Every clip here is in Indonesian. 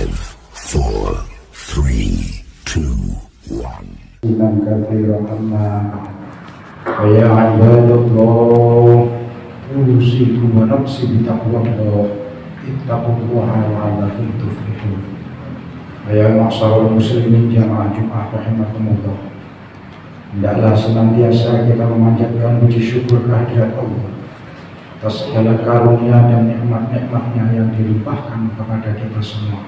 5, 4, 3, 2, 1. Iman katsiran amma ya ibadallah usikum wa nafsi bitaqwallah ittaqullaha la'allakum tuflihun. Ya ma'syarul muslimin jamaah Jumat rahimakumullah, hendaklah senantiasa kita memanjatkan puji syukur kehadirat Allah atas segala karunia dan nikmat-nikmatnya yang dilimpahkan kepada kita semua.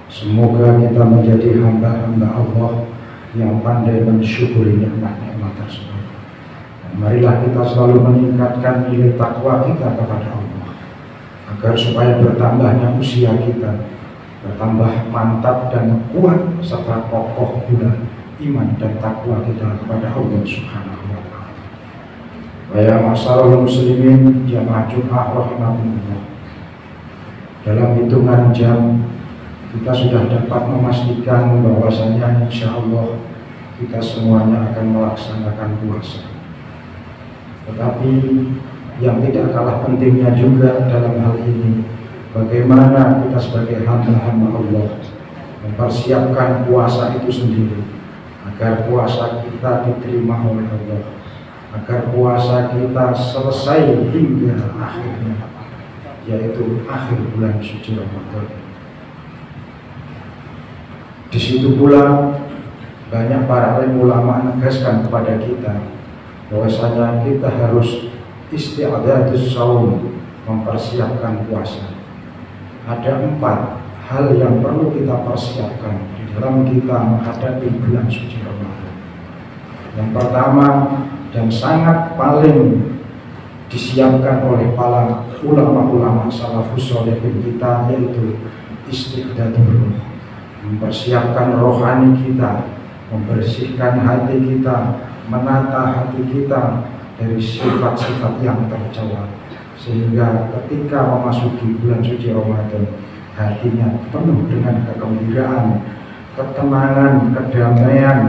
Semoga kita menjadi hamba-hamba Allah yang pandai mensyukuri nikmat-nikmat tersebut. Dan marilah kita selalu meningkatkan nilai takwa kita kepada Allah, agar supaya bertambahnya usia kita, bertambah mantap dan kuat serta kokoh pula iman dan takwa kita kepada Allah Subhanahu wa ta'ala. Ya ma'syarul muslimin jamaah Jumat rahimakumullah, dalam hitungan jam kita sudah dapat memastikan bahwasanya insya Allah kita semuanya akan melaksanakan puasa. Tetapi yang tidak kalah pentingnya juga dalam hal ini, bagaimana kita sebagai hamba-hamba Allah mempersiapkan puasa itu sendiri, agar puasa kita diterima oleh Allah, agar puasa kita selesai hingga akhirnya, yaitu akhir bulan suci Ramadan. Di situ pula banyak para ulama menegaskan kepada kita bahwasanya kita harus isti'dadus shaum, mempersiapkan puasa. Ada 4 hal yang perlu kita persiapkan di dalam kita menghadapi bulan suci Ramadan. Yang pertama dan sangat paling disiapkan oleh para ulama-ulama salafus sholihin kita, yaitu isti'dadur ruh, mempersiapkan rohani kita, membersihkan hati kita, menata hati kita dari sifat-sifat yang tercela, sehingga ketika memasuki bulan suci Ramadan hatinya penuh dengan kegembiraan, ketenangan, kedamaian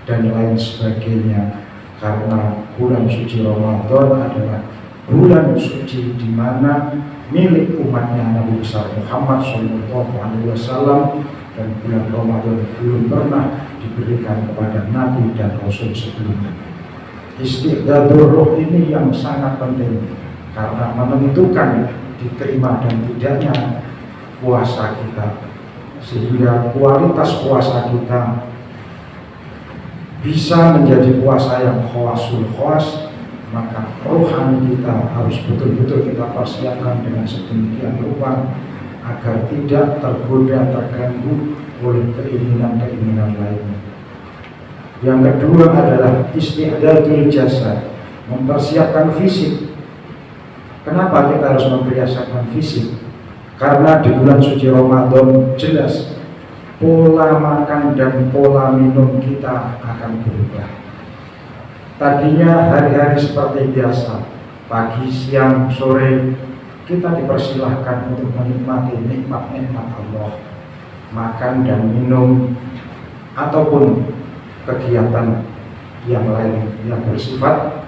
dan lain sebagainya. Karena bulan suci Ramadan adalah bulan suci di mana milik umatnya Nabi besar Muhammad SAW, dan bulan Ramadan belum pernah diberikan kepada Nabi dan Rasul sebelumnya. Isti'dadur ruh ini yang sangat penting karena menentukan diterima dan tidaknya puasa kita, sehingga kualitas puasa kita bisa menjadi puasa yang khawasul khawas. Maka rohani kita harus betul-betul kita persiapkan dengan sedemikian rupa agar tidak tergoda, terganggu oleh keinginan-keinginan lainnya. Yang kedua adalah isti'dadul jasad, mempersiapkan fisik. Kenapa kita harus mempersiapkan fisik? Karena di bulan suci Ramadan jelas pola makan dan pola minum kita akan berubah. Tadinya hari-hari seperti biasa, pagi, siang, sore, kita dipersilahkan untuk menikmati nikmat-nikmat Allah, makan dan minum, ataupun kegiatan yang lain yang bersifat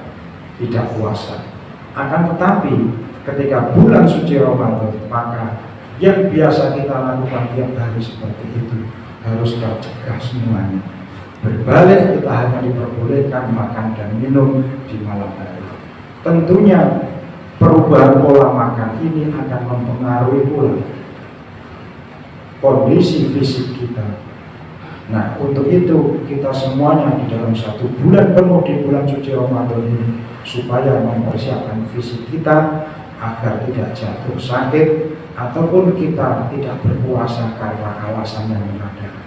tidak puasa. Akan tetapi ketika bulan suci Ramadan, maka yang biasa kita lakukan tiap hari seperti itu harus tercegah semuanya. Berbalik, kita hanya diperbolehkan makan dan minum di malam hari. Tentunya perubahan pola makan ini akan mempengaruhi pula kondisi fisik kita. Nah, untuk itu kita semuanya di dalam 1 bulan penuh di bulan suci Ramadan ini, supaya mempersiapkan fisik kita agar tidak jatuh sakit ataupun kita tidak berpuasa karena alasan yang mengada-ada.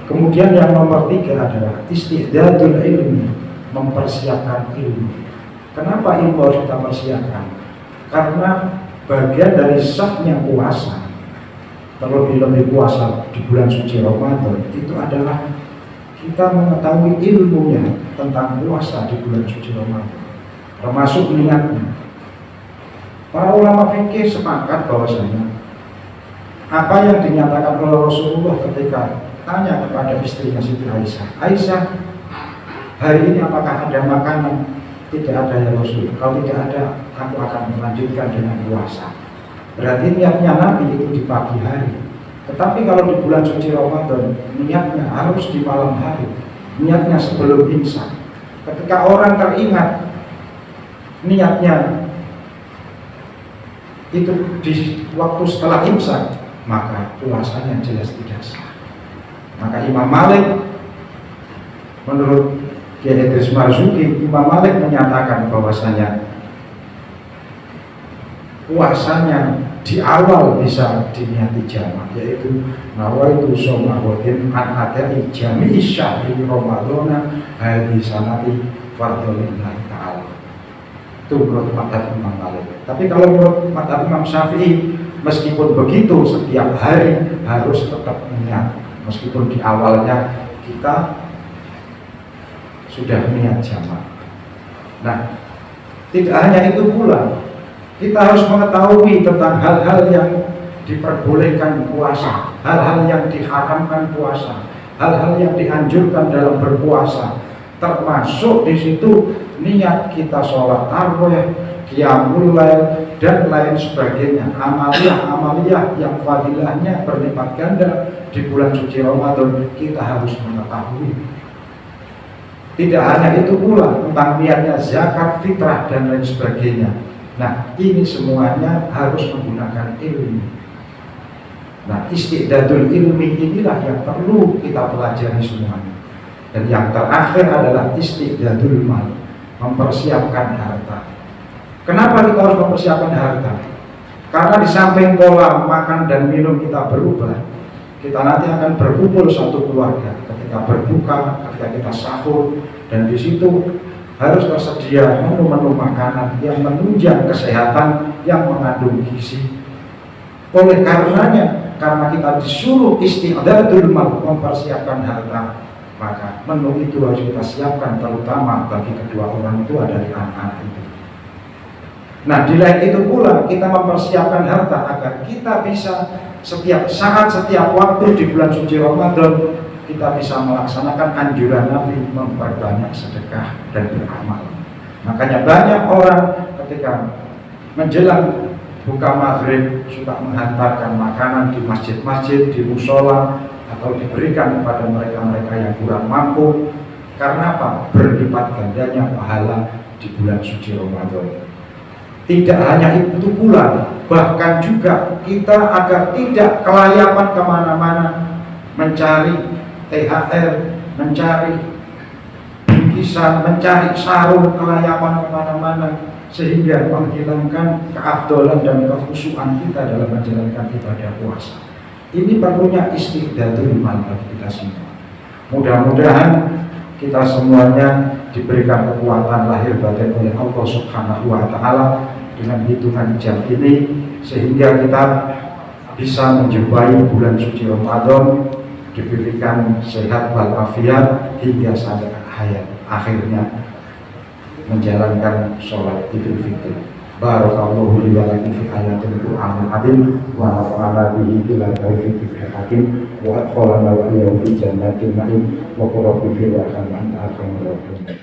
Kemudian yang nomor 3 adalah isti'dadul ilmi, mempersiapkan ilmu. Kenapa ilmu harus kita persiapkan? Karena bagian dari sahnya puasa, terlebih-lebih puasa di bulan suci Ramadan, itu adalah kita mengetahui ilmunya tentang puasa di bulan suci Ramadan, termasuk niatnya. Para ulama fikih sepakat bahwasanya apa yang dinyatakan oleh Rasulullah ketika tanya kepada istrinya Siti Aisyah, Aisyah, hari ini apakah ada makanan? Tidak ada ya Rasul. Kalau tidak ada, aku akan melanjutkan dengan puasa. Berarti niatnya Nabi itu di pagi hari. Tetapi kalau di bulan suci Ramadan, niatnya harus di malam hari. Niatnya sebelum imsak. Ketika orang teringat niatnya itu di waktu setelah imsak, maka puasanya jelas tidak sah. Maka Imam Malik, menurut Kiai Idris Marzuki, Imam Malik menyatakan bahwasanya puasanya di awal bisa diniati jamak, yaitu nawaitu shomahodin an adai jami'i syahri Ramadana hadhi sanati fardholillahi ta'ala. Itu menurut madhab Imam Malik. Tapi kalau menurut madhab Imam Syafi'i, meskipun begitu setiap hari harus tetap niat, meskipun di awalnya kita sudah niat jamak. Nah, tidak hanya itu pula, kita harus mengetahui tentang hal-hal yang diperbolehkan puasa, hal-hal yang diharamkan puasa, hal-hal yang dianjurkan dalam berpuasa. Termasuk di situ niat kita sholat tarawih, qiyamul lail, dan lain sebagainya. Amaliyah yang fadilahnya berlipat ganda di bulan suci Ramadan, kita harus mengetahui. Tidak hanya itu pula, tentang niatnya zakat, fitrah, dan lain sebagainya. Nah, ini semuanya harus menggunakan ilmu. Nah, istiqdadul ilmi inilah yang perlu kita pelajari semuanya. Dan yang terakhir adalah istiqdadul mal, mempersiapkan harta. Kenapa kita harus mempersiapkan harta? Karena di samping pola makan dan minum kita berubah, kita nanti akan berkumpul satu keluarga ketika berbuka, ketika kita sahur, dan di situ harus tersedia menu-menu makanan yang menunjang kesehatan, yang mengandung gizi. Oleh karenanya, karena kita disuruh istiqdadul mal, mempersiapkan harta, maka menu itu harus kita siapkan, terutama bagi kedua orang tua dari anak itu. Nah, di lain itu pula kita mempersiapkan harta agar kita bisa setiap saat, setiap waktu di bulan suci Ramadan, kita bisa melaksanakan anjuran Nabi memperbanyak sedekah dan beramal. Makanya banyak orang ketika menjelang buka maghrib suka menghantarkan makanan di masjid-masjid, di musola, atau diberikan kepada mereka-mereka yang kurang mampu. Karena apa? Berlipat gandanya pahala di bulan suci Ramadan. Tidak hanya itu pula, bahkan juga kita agar tidak kelayapan kemana-mana mencari THR, mencari bingkisan, mencari sarung, kelayapan kemana-mana, sehingga menghilangkan keafdolan dan kekhusyuan kita dalam menjalankan ibadah puasa. Ini perlunya istiqdadul mal bagi kita semua. Mudah-mudahan kita semuanya diberikan kekuatan lahir batin oleh Allah Subhanahu wa Ta'ala dengan hitungan jam ini, sehingga kita bisa menjumpai bulan suci Ramadan, diberikan sehat walafiat hingga sampai hayat akhirnya menjalankan sholat Idul Fitri. Barakallahu li wa lakum fi ayatil Qur'anil azim wa nafa'ana bihi ila taufiqil hakim wa adkhalana wa iyyahu fi jannatin na'im wa qurratu fi wa anta arhamur rahimin.